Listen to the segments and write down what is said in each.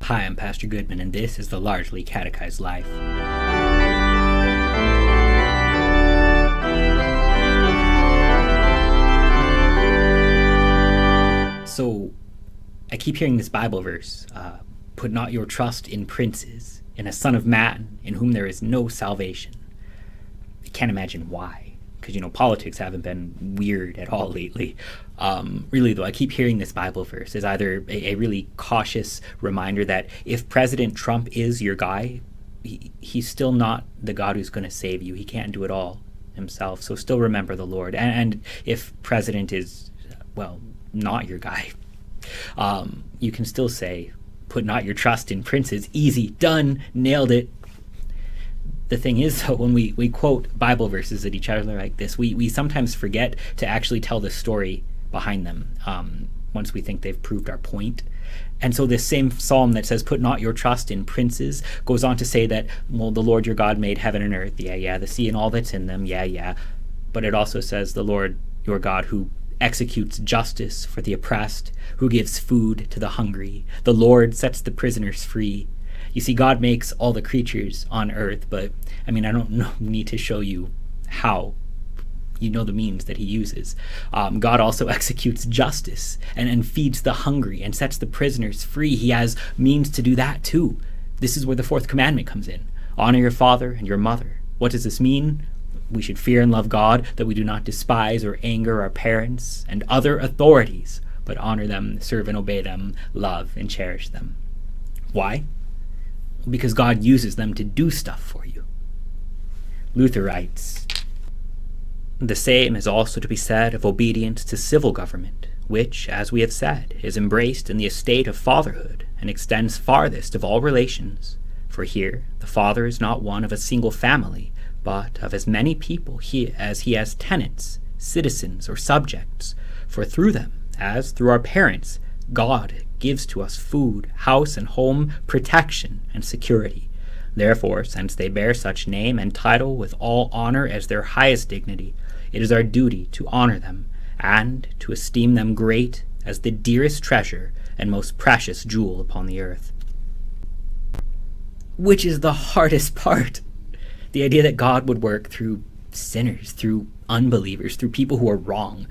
Hi, I'm Pastor Goodman, and this is the Largely Catechized Life. So, I keep hearing this Bible verse, put not your trust in princes, in a son of man, in whom there is no salvation. I can't imagine why, because, politics haven't been weird at all lately. Really, though, I keep hearing this Bible verse as either a really cautious reminder that if President Trump is your guy, he's still not the God who's going to save you. He can't do it all himself, so still remember the Lord. And if President is, not your guy, you can still say, put not your trust in princes. Easy, done, nailed it. The thing is, though, when we quote Bible verses at each other like this, we sometimes forget to actually tell the story behind them once we think they've proved our point. And so this same psalm that says, put not your trust in princes, goes on to say that, the Lord your God made heaven and earth, the sea and all that's in them, But it also says, the Lord your God who executes justice for the oppressed, who gives food to the hungry. The Lord sets the prisoners free. You see, God makes all the creatures on earth, but I don't need to show you how. You know the means that he uses. God also executes justice and feeds the hungry and sets the prisoners free. He has means to do that too. This is where the fourth commandment comes in. Honor your father and your mother. What does this mean? We should fear and love God, that we do not despise or anger our parents and other authorities, but honor them, serve and obey them, love and cherish them. Why? Because God uses them to do stuff for you. Luther writes, the same is also to be said of obedience to civil government, which, as we have said, is embraced in the estate of fatherhood and extends farthest of all relations. For here the father is not one of a single family, but of as many people as he has tenants, citizens, or subjects. For through them, as through our parents, God gives to us food, house and home, protection and security. Therefore, since they bear such name and title with all honor as their highest dignity, it is our duty to honor them and to esteem them great as the dearest treasure and most precious jewel upon the earth. Which is the hardest part? The idea that God would work through sinners, through unbelievers, through people who are wrong.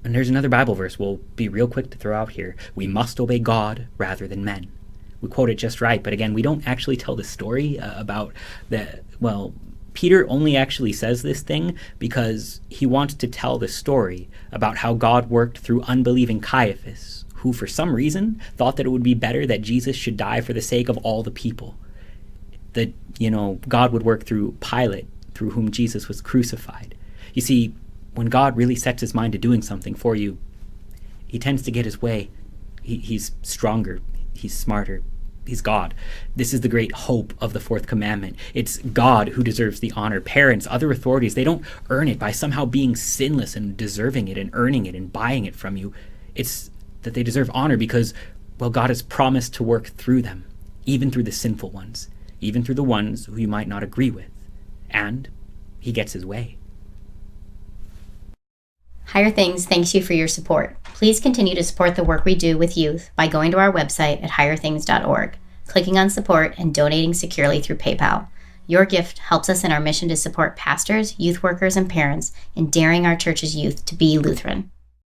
And there's another Bible verse we'll be real quick to throw out here. We must obey God rather than men. We quote it just right, but again, we don't actually tell the story about that. Peter only actually says this thing because he wants to tell the story about how God worked through unbelieving Caiaphas, who for some reason thought that it would be better that Jesus should die for the sake of all the people. That, God would work through Pilate, through whom Jesus was crucified. You see, when God really sets his mind to doing something for you, he tends to get his way. He's stronger. He's smarter. He's God. This is the great hope of the fourth commandment. It's God who deserves the honor. Parents, other authorities, they don't earn it by somehow being sinless and deserving it and earning it and buying it from you. It's that they deserve honor because, God has promised to work through them, even through the sinful ones, even through the ones who you might not agree with. And he gets his way. Higher Things thanks you for your support. Please continue to support the work we do with youth by going to our website at higherthings.org, clicking on support, and donating securely through PayPal. Your gift helps us in our mission to support pastors, youth workers, and parents in daring our church's youth to be Lutheran.